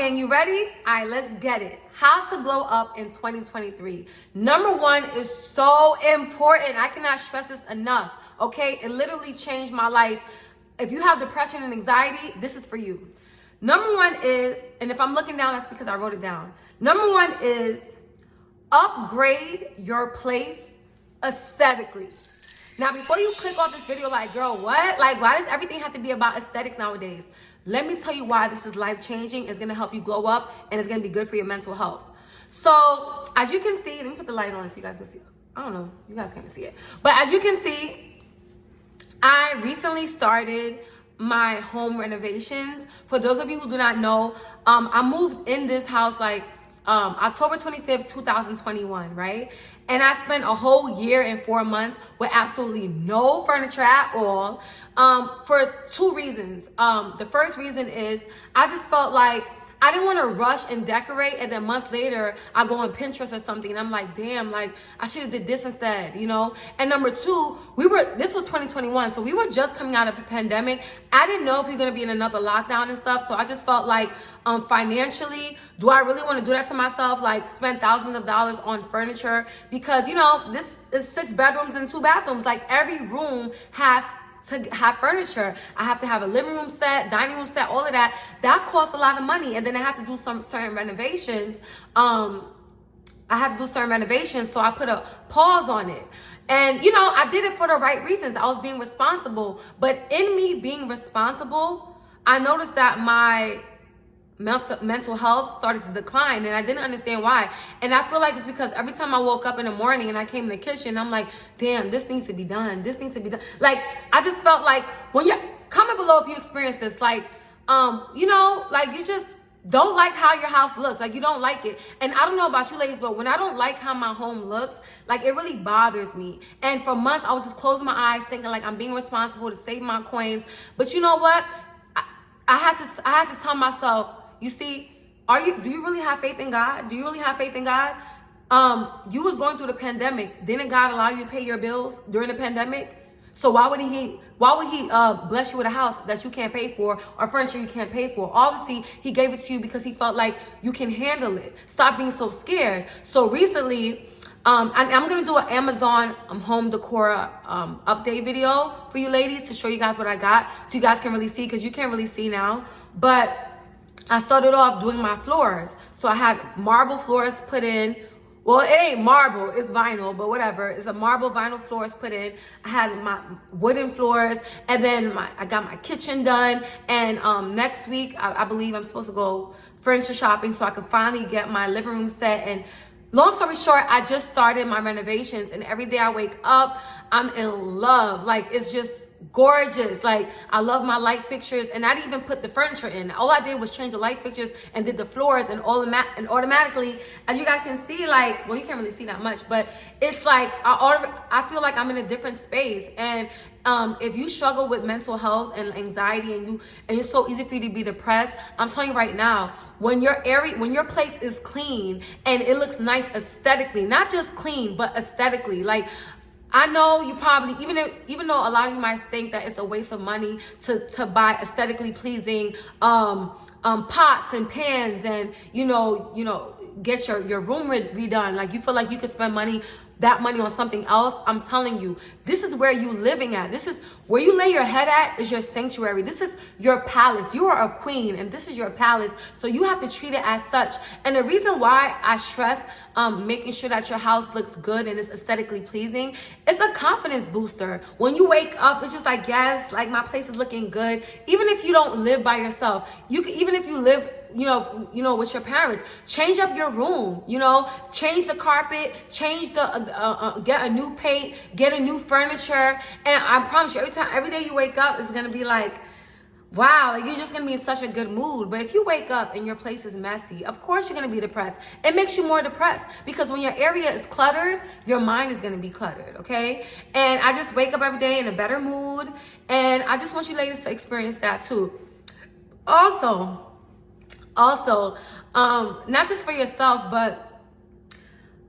gang, you ready? All right, let's get it. How to glow up in 2023. Number one is so important. I cannot stress this enough, okay? It literally changed my life. If you have depression and anxiety, this is for you. Number one is, and if I'm looking down, that's because I wrote it down. Number one is upgrade your place aesthetically. Now, before you click off this video like, girl, what? Like, why does everything have to be about aesthetics nowadays? Let me tell you why this is life-changing. It's going to help you glow up, and it's going to be good for your mental health. So, as you can see, let me put the light on if you guys can see it. I don't know. You guys can't see it. But as you can see, I recently started my home renovations. For those of you who do not know, I moved in this house like October 25th, 2021, right? And I spent a whole year and 4 months with absolutely no furniture at all, for two reasons. The first reason is I just felt like I didn't want to rush and decorate, and then months later I go on Pinterest or something and I'm like, damn, like I should have did this instead, you know? And number two, this was 2021, so we were just coming out of a pandemic. I didn't know if we were going to be in another lockdown and stuff, so I just felt like financially, do I really want to do that to myself, like spend thousands of dollars on furniture? Because, you know, this is 6 bedrooms and 2 bathrooms. Like every room has to have furniture. I have to have a living room set, dining room set, all of that. That costs a lot of money. And then I have to do some certain renovations. So I put a pause on it. And, you know, I did it for the right reasons. I was being responsible. But in me being responsible, I noticed that my mental health started to decline, and I didn't understand why. And I feel like it's because every time I woke up in the morning and I came in the kitchen, I'm like, damn, this needs to be done. This needs to be done. Like, I just felt like, when you're, comment below if you experience this, like, you know, like you just don't like how your house looks. Like, you don't like it. And I don't know about you ladies, but when I don't like how my home looks, like, it really bothers me. And for months, I was just closing my eyes thinking like I'm being responsible to save my coins. But you know what? I had to tell myself, you see, do you really have faith in God? Do you really have faith in God? You was going through the pandemic. Didn't God allow you to pay your bills during the pandemic? So why would he bless you with a house that you can't pay for, or furniture you can't pay for? Obviously, he gave it to you because he felt like you can handle it. Stop being so scared. So recently, I'm gonna do an Amazon home decor update video for you ladies to show you guys what I got, so you guys can really see, because you can't really see now. But I started off doing my floors. So I had marble floors put in. Well, it ain't marble, it's vinyl, but whatever. It's a marble vinyl floors put in. I had my wooden floors, and then I got my kitchen done. And next week, I believe I'm supposed to go furniture shopping so I can finally get my living room set. And long story short, I just started my renovations, and every day I wake up, I'm in love. Like, it's just gorgeous. Like, I love my light fixtures, and I didn't even put the furniture in. All I did was change the light fixtures and did the floors, and automatically, as you guys can see, like, well, you can't really see that much, but it's like I feel like I'm in a different space. And if you struggle with mental health and anxiety, and it's so easy for you to be depressed, I'm telling you right now, when your place is clean and it looks nice aesthetically, not just clean, but aesthetically, like, I know you probably, even though a lot of you might think that it's a waste of money to buy aesthetically pleasing pots and pans, and you know get your room redone, like you feel like you could spend that money on something else. I'm telling you, this is where you living at. This is where you lay your head at, is your sanctuary. This is your palace. You are a queen, and this is your palace. So you have to treat it as such. And the reason why I stress making sure that your house looks good and is aesthetically pleasing, it's a confidence booster. When you wake up, it's just like, yes, like my place is looking good. Even if you don't live by yourself, even if you live, you know, with your parents, change up your room, change the carpet, get a new paint, get a new furniture. And I promise you, every day you wake up, it's going to be like, wow, like you're just going to be in such a good mood. But if you wake up and your place is messy, of course you're going to be depressed. It makes you more depressed, because when your area is cluttered, your mind is going to be cluttered, okay? And I just wake up every day in a better mood. And I just want you ladies to experience that too. Also, not just for yourself, but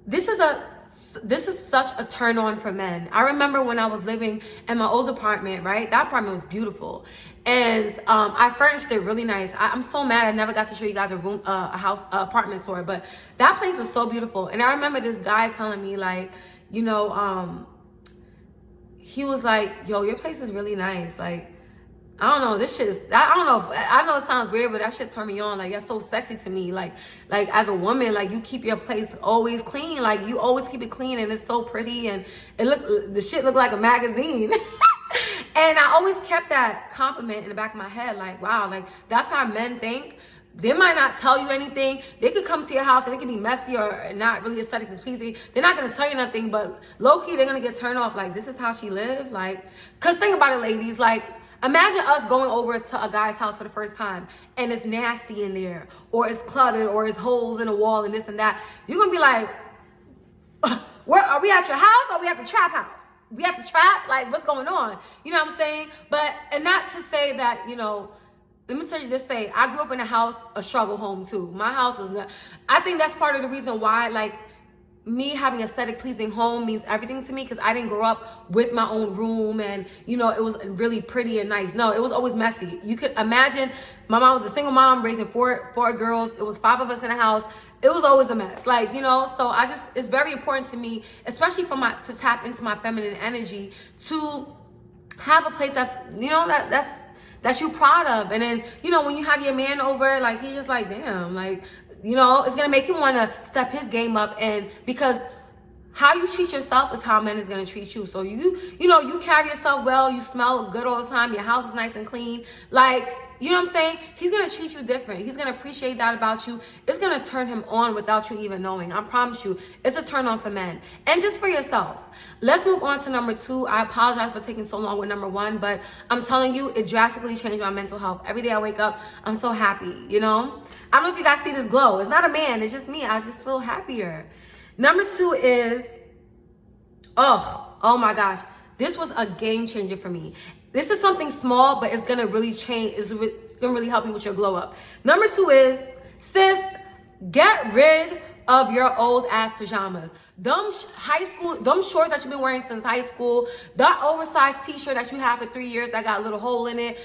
this is such a turn on for men. I remember when I was living in my old apartment, right? That apartment was beautiful. And I furnished it really nice. I'm so mad I never got to show you guys a house, apartment tour, but that place was so beautiful. And I remember this guy telling me, like, you know, he was like, yo, your place is really nice. Like, I don't know, this shit is, I don't know, I know it sounds weird, but that shit turned me on. Like, that's so sexy to me. Like as a woman, like, you keep your place always clean. Like, you always keep it clean, and it's so pretty, and the shit looked like a magazine. And I always kept that compliment in the back of my head. Like, wow, like, that's how men think. They might not tell you anything. They could come to your house and it could be messy or not really aesthetically pleasing. They're not going to tell you nothing, but low-key, they're going to get turned off. Like, this is how she lived. Like, because think about it, ladies. Like, imagine us going over to a guy's house for the first time and it's nasty in there, or it's cluttered, or it's holes in the wall and this and that. You're going to be like, where are we, at your house, or are we at the trap house? We have to trap? Like, what's going on? You know what I'm saying? But, and not to say that, you know, let me just say, I grew up in a house, a struggle home too. My house was not, I think that's part of the reason why, like, me having an aesthetic pleasing home means everything to me, because I didn't grow up with my own room and, you know, it was really pretty and nice. No, it was always messy. You could imagine, my mom was a single mom raising four girls. It was 5 of us in the house. It was always a mess. Like, you know, so it's very important to me, especially to tap into my feminine energy, to have a place that's, you know, that's you proud of. And then, you know, when you have your man over, like, he's just like, damn, like, you know, it's going to make him want to step his game up. And because how you treat yourself is how men is going to treat you. So you know, you carry yourself well, you smell good all the time, your house is nice and clean. Like, you know what I'm saying? He's going to treat you different. He's going to appreciate that about you. It's going to turn him on without you even knowing. I promise you, it's a turn on for men. And just for yourself. Let's move on to number 2. I apologize for taking so long with number 1, but I'm telling you, it drastically changed my mental health. Every day I wake up, I'm so happy, you know? I don't know if you guys see this glow. It's not a man, it's just me. I just feel happier. Number 2 is, oh my gosh. This was a game changer for me. This is something small, but it's gonna really change. It's gonna really help you with your glow up. Number 2 is, sis, get rid of your old ass pajamas. Them shorts that you've been wearing since high school, that oversized t-shirt that you have for 3 years that got a little hole in it,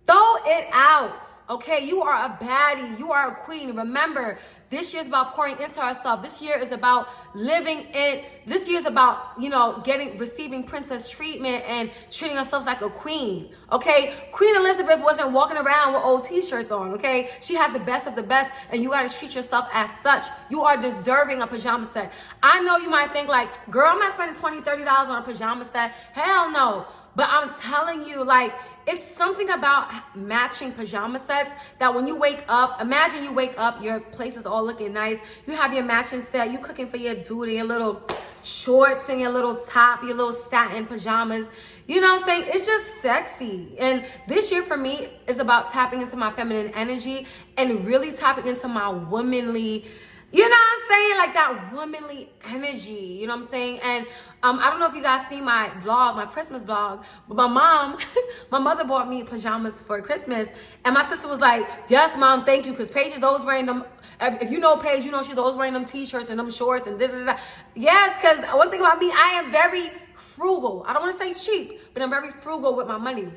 throw it out, okay? You are a baddie. You are a queen. Remember, this year is about pouring into ourselves. This year is about living in, this year is about, you know, receiving princess treatment and treating ourselves like a queen, okay? Queen Elizabeth wasn't walking around with old t-shirts on, okay? She had the best of the best, and you got to treat yourself as such. You are deserving a pajama set. I know you might think like, girl, I'm not spending $20, $30 on a pajama set. Hell no. But I'm telling you, like, it's something about matching pajama sets that when you wake up, imagine you wake up, your place is all looking nice. You have your matching set, you cooking for your dude, your little shorts and your little top, your little satin pajamas. You know what I'm saying? It's just sexy. And this year for me is about tapping into my feminine energy and really tapping into my womanly, you know what I'm saying? Like that womanly energy, you know what I'm saying? And I don't know if you guys see my vlog, my Christmas vlog, but my mother bought me pajamas for Christmas. And my sister was like, yes, mom, thank you. Because Paige is always wearing them. If you know Paige, you know she's always wearing them t-shirts and them shorts and da-da-da. Yes, because one thing about me, I am very frugal. I don't want to say cheap, but I'm very frugal with my money.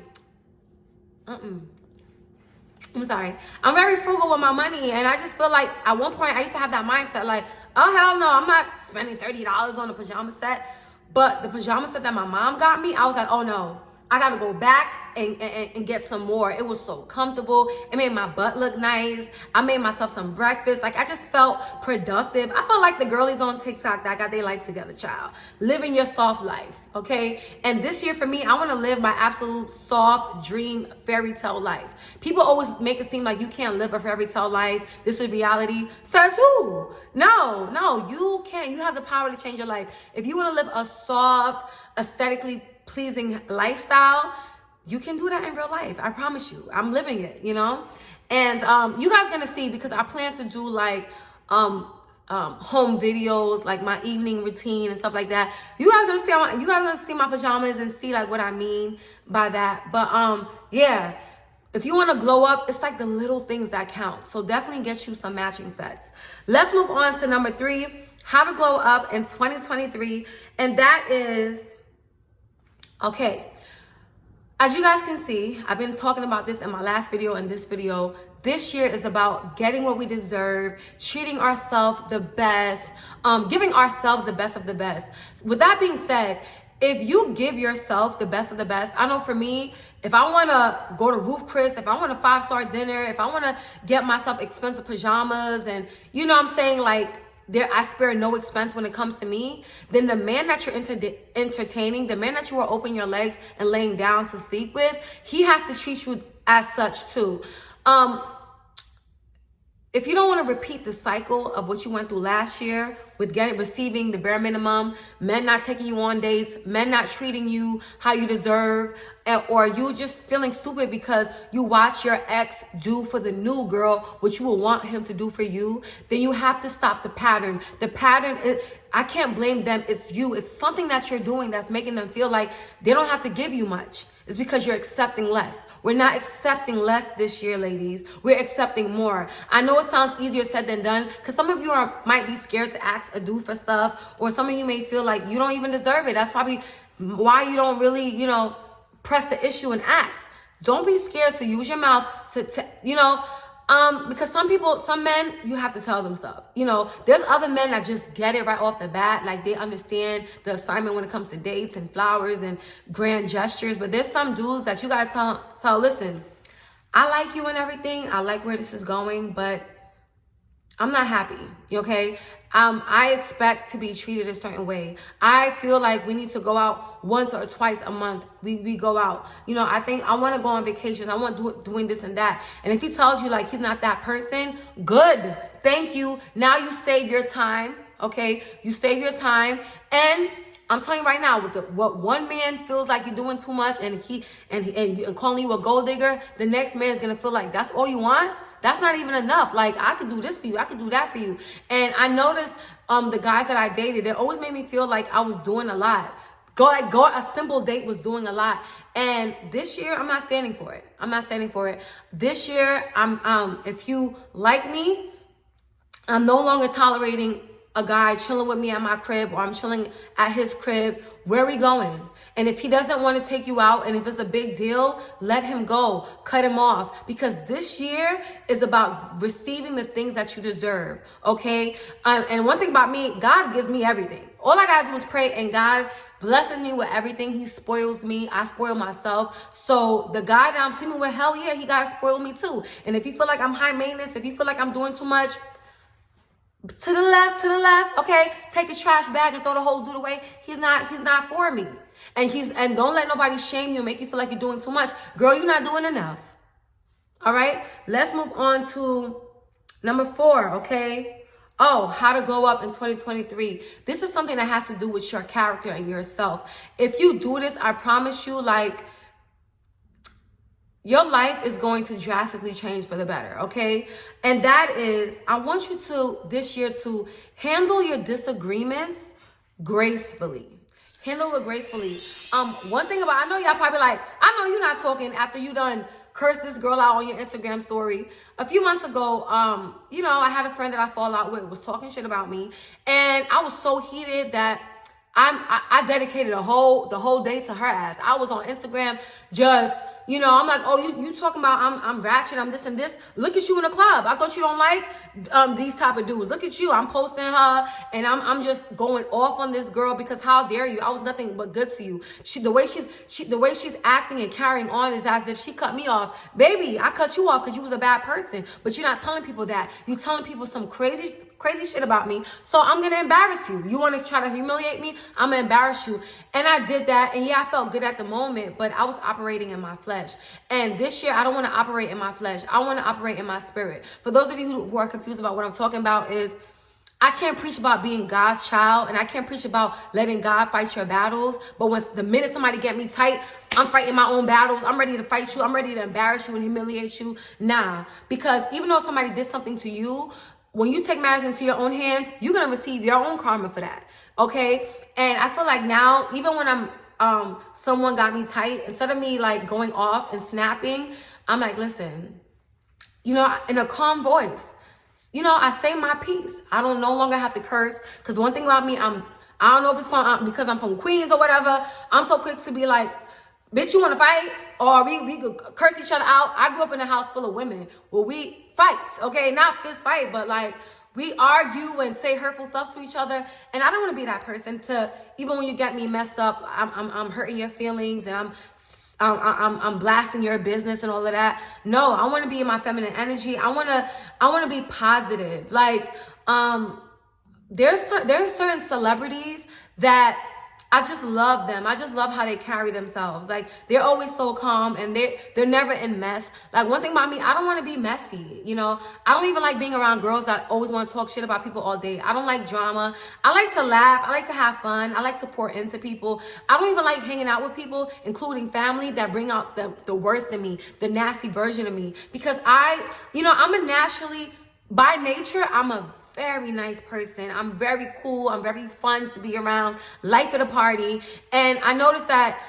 I'm sorry. I'm very frugal with my money, and I just feel like at one point I used to have that mindset like, oh, hell no, I'm not spending $30 on a pajama set. But the pajama set that my mom got me, I was like, oh no, I got to go back and get some more. It was so comfortable. It made my butt look nice. I made myself some breakfast. Like, I just felt productive. I felt like the girlies on TikTok that got their life together, child. Living your soft life, okay? And this year for me, I want to live my absolute soft dream fairy tale life. People always make it seem like you can't live a fairy tale life. This is reality. Says who? No, you can't. You have the power to change your life. If you want to live a soft, aesthetically pleasing lifestyle, you can do that in real life. I promise you. I'm living it, you know? And you guys gonna see, because I plan to do like home videos, like my evening routine and stuff like that. You guys gonna see my pajamas and see like what I mean by that. But yeah, if you want to glow up, it's like the little things that count. So definitely get you some matching sets. Let's move on to number 3, how to glow up in 2023. And that is, okay, As you guys can see, I've been talking about this in my last video and this video. This year is about getting what we deserve, treating ourselves the best, giving ourselves the best of the best. With that being said, if you give yourself the best of the best, I know for me, if I want to go to Roof Chris, if I want a 5-star dinner, if I want to get myself expensive pajamas, and you know what I'm saying, like, I spare no expense when it comes to me, then the man that you're entertaining, the man that you are opening your legs and laying down to sleep with, he has to treat you as such too. If you don't want to repeat the cycle of what you went through last year with receiving the bare minimum, men not taking you on dates, men not treating you how you deserve, or you just feeling stupid because you watch your ex do for the new girl what you will want him to do for you, then you have to stop the pattern. The pattern is, I can't blame them, it's you. It's something that you're doing that's making them feel like they don't have to give you much. It's because you're accepting less. We're not accepting less this year, ladies. We're accepting more. I know it sounds easier said than done because some of you might be scared to ask a dude for stuff, or some of you may feel like you don't even deserve it. That's probably why you don't really, press the issue and ask. Don't be scared to use your mouth to because some men, you have to tell them stuff. There's other men that just get it right off the bat. Like, they understand the assignment when it comes to dates and flowers and grand gestures. But there's some dudes that you gotta tell, listen, I like you and everything. I like where this is going, but I'm not happy, okay? I expect to be treated a certain way. I feel like we need to go out once or twice a month. We go out. I think I want to go on vacations. I want doing this and that. And if he tells you like he's not that person, good. Thank you. Now you save your time, okay? You save your time. And I'm telling you right now, what one man feels like you're doing too much and calling you a gold digger, the next man is gonna feel like that's all you want. That's not even enough. Like, I could do this for you. I could do that for you. And I noticed the guys that I dated, it always made me feel like I was doing a lot. A simple date was doing a lot. And this year, I'm not standing for it. I'm not standing for it. This year, if you like me, I'm no longer tolerating a guy chilling with me at my crib, or I'm chilling at his crib. Where are we going? And if he doesn't want to take you out, and if it's a big deal, let him go. Cut him off. Because this year is about receiving the things that you deserve, okay? And one thing about me, God gives me everything. All I gotta do is pray, and God blesses me with everything. He spoils me. I spoil myself. So the guy that I'm sleeping with, hell yeah, he gotta spoil me too. And if you feel like I'm high maintenance, if you feel like I'm doing too much, to the left, okay? Take a trash bag and throw the whole dude away. He's not for me. And don't let nobody shame you and make you feel like you're doing too much. Girl, you're not doing enough. All right? Let's move on to number 4, okay? Oh, how to glow up in 2023. This is something that has to do with your character and yourself. If you do this, I promise you, like, your life is going to drastically change for the better, okay? And that is, I want you to, this year, to handle your disagreements gracefully. Handle it gracefully. One thing about, I know y'all probably like, I know you're not talking after you done curse this girl out on your Instagram story. A few months ago, I had a friend that I fall out with, was talking shit about me. And I was so heated that I dedicated the whole day to her ass. I was on Instagram just, I'm like, oh, you talking about I'm ratchet, I'm this and this. Look at you in the club. I thought you don't like these type of dudes. Look at you. I'm posting her and I'm just going off on this girl because how dare you? I was nothing but good to you. The way she's acting and carrying on is as if she cut me off. Baby, I cut you off because you was a bad person. But you're not telling people that. You're telling people some crazy shit about me, so I'm gonna embarrass you. You want to try to humiliate me? I'm gonna embarrass you. And I did that, and yeah, I felt good at the moment, but I was operating in my flesh. And this year, I don't want to operate in my flesh. I want to operate in my spirit. For those of you who are confused about what I'm talking about, is I can't preach about being God's child, and I can't preach about letting God fight your battles. But the minute somebody get me tight, I'm fighting my own battles. I'm ready to fight you. I'm ready to embarrass you and humiliate you. Nah, because even though somebody did something to you, when you take matters into your own hands, you're going to receive your own karma for that, okay? And I feel like now, even when someone got me tight, instead of me, like, going off and snapping, I'm like, listen, in a calm voice, I say my piece. I don't no longer have to curse, because one thing about me, I don't know if it's because I'm from Queens or whatever, I'm so quick to be like, bitch, you want to fight? Or we could curse each other out. I grew up in a house full of women where we fight, okay? Not fist fight, but like we argue and say hurtful stuff to each other. And I don't want to be that person to, even when you get me messed up, I'm hurting your feelings and I'm blasting your business and all of that. No, I want to be in my feminine energy. I want to be positive. Like, there's certain celebrities that I just love them. I just love how they carry themselves. Like, they're always so calm and they're never in mess. Like, one thing about me, I don't want to be messy, you know? I don't even like being around girls that always want to talk shit about people all day. I don't like drama. I like to laugh. I like to have fun. I like to pour into people. I don't even like hanging out with people, including family, that bring out the worst in me, the nasty version of me. Because I'm a naturally, by nature, I'm a very nice person. I'm very cool. I'm very fun to be around. Life of the party. And I noticed that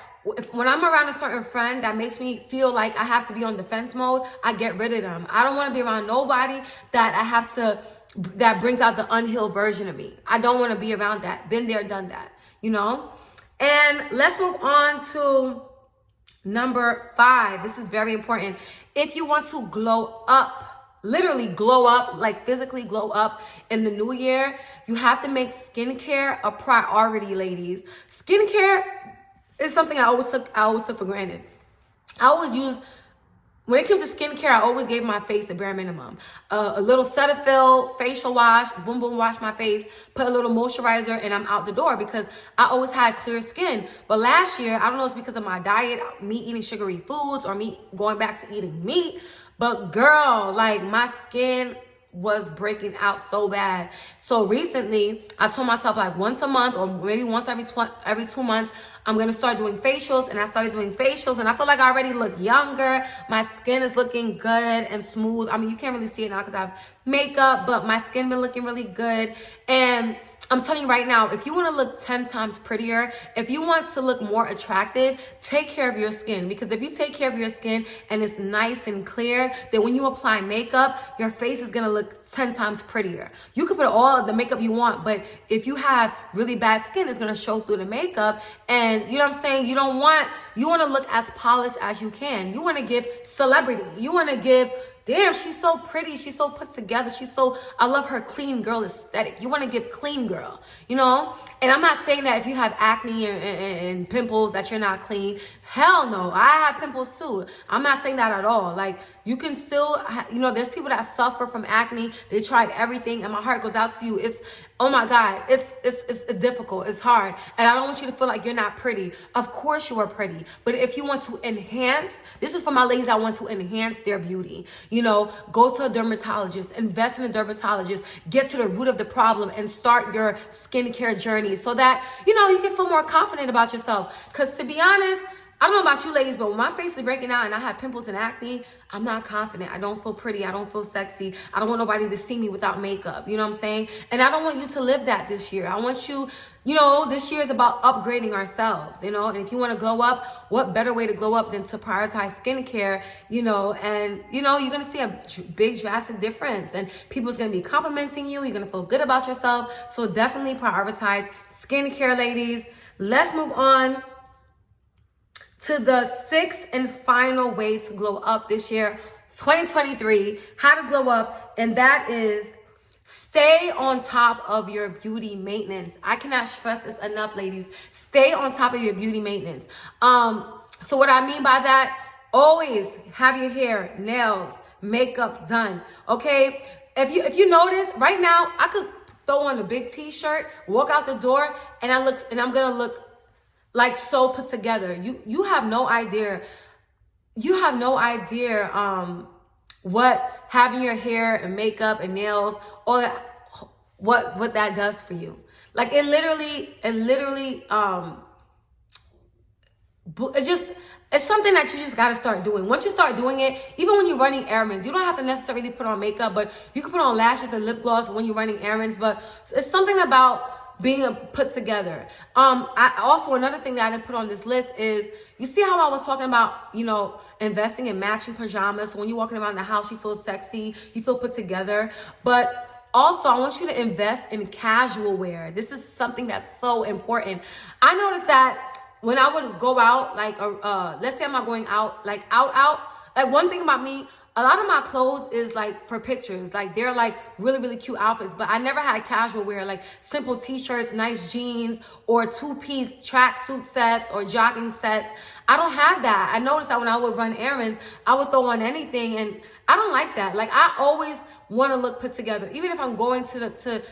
when I'm around a certain friend that makes me feel like I have to be on defense mode, I get rid of them. I don't want to be around nobody that brings out the unhealed version of me. I don't want to be around that. Been there, done that, you know? And let's move on to number 5. This is very important. If you want to glow up, literally glow up, like physically glow up in the new year, you have to make skincare a priority, ladies. Skincare is something I always took for granted. When it comes to skincare, I always gave my face the bare minimum. A little Cetaphil, facial wash, boom, boom, wash my face, put a little moisturizer, and I'm out the door because I always had clear skin. But last year, I don't know if it's because of my diet, me eating sugary foods, or me going back to eating meat, but girl, like my skin was breaking out so bad. So recently, I told myself like once a month or maybe once every 2 months, I'm going to start doing facials. And I started doing facials and I feel like I already look younger. My skin is looking good and smooth. I mean, you can't really see it now because I have makeup, but my skin been looking really good. And I'm telling you right now, if you want to look 10 times prettier, if you want to look more attractive, take care of your skin. Because if you take care of your skin and it's nice and clear, then when you apply makeup, your face is going to look 10 times prettier. You can put all of the makeup you want, but if you have really bad skin, it's going to show through the makeup. And you know what I'm saying? You want to look as polished as you can. You want to give celebrity. You want to give, damn, she's so pretty. She's so put together. I love her clean girl aesthetic. You want to give clean girl, you know? And I'm not saying that if you have acne and pimples that you're not clean. Hell no. I have pimples too. I'm not saying that at all. Like, you can still, there's people that suffer from acne. They tried everything and my heart goes out to you. Oh my God, it's difficult. It's hard. And I don't want you to feel like you're not pretty. Of course you are pretty. But if you want to enhance, this is for my ladies that want to enhance their beauty. Go to a dermatologist, invest in a dermatologist, get to the root of the problem and start your skincare journey so that, you can feel more confident about yourself. Because to be honest, I don't know about you ladies, but when my face is breaking out and I have pimples and acne, I'm not confident. I don't feel pretty. I don't feel sexy. I don't want nobody to see me without makeup. You know what I'm saying? And I don't want you to live that this year. I want you, this year is about upgrading ourselves, and if you want to glow up, what better way to glow up than to prioritize skincare, and, you're going to see a big drastic difference and people's going to be complimenting you. You're going to feel good about yourself. So definitely prioritize skincare, ladies. Let's move on to the 6th and final way to glow up this year, 2023, how to glow up, and that is stay on top of your beauty maintenance. I cannot stress this enough, ladies. Stay on top of your beauty maintenance. So what I mean by that, always have your hair, nails, makeup done, okay? If you notice, right now, I could throw on a big t-shirt, walk out the door, and I'm gonna look like so put together. You have no idea. You have no idea what having your hair and makeup and nails, all that, what that does for you. Like it literally it's something that you just gotta start doing. Once you start doing it, even when you're running errands, you don't have to necessarily put on makeup, but you can put on lashes and lip gloss when you're running errands. But it's something about being put together. Another thing that I didn't put on this list is, you see how I was talking about, investing in matching pajamas. So when you're walking around the house, you feel sexy, you feel put together. But also, I want you to invest in casual wear. This is something that's so important. I noticed that when I would go out, like, let's say I'm not going out, like out, like one thing about me, a lot of my clothes is like for pictures. Like they're like really, really cute outfits, but I never had casual wear, like simple t-shirts, nice jeans, or two-piece tracksuit sets or jogging sets. I don't have that. I noticed that when I would run errands, I would throw on anything, and I don't like that. Like I always want to look put together, even if I'm going to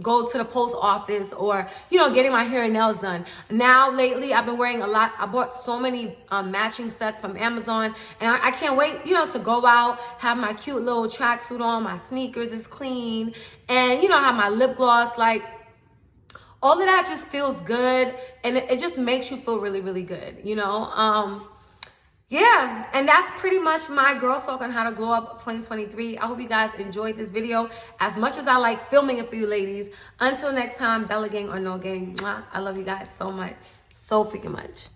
go to the post office, or, you know, getting my hair and nails done. Now, lately, I've been wearing a lot. I bought so many matching sets from Amazon, and I can't wait, you know, to go out, have my cute little tracksuit on, my sneakers is clean, and, you know, have my lip gloss. Like, all of that just feels good, and it just makes you feel really, really good, you know? Yeah, and that's pretty much my girl talk on how to glow up 2023. I hope you guys enjoyed this video as much as I like filming it for you ladies. Until next time, Bella gang or no gang, mwah, I love you guys so much. So freaking much.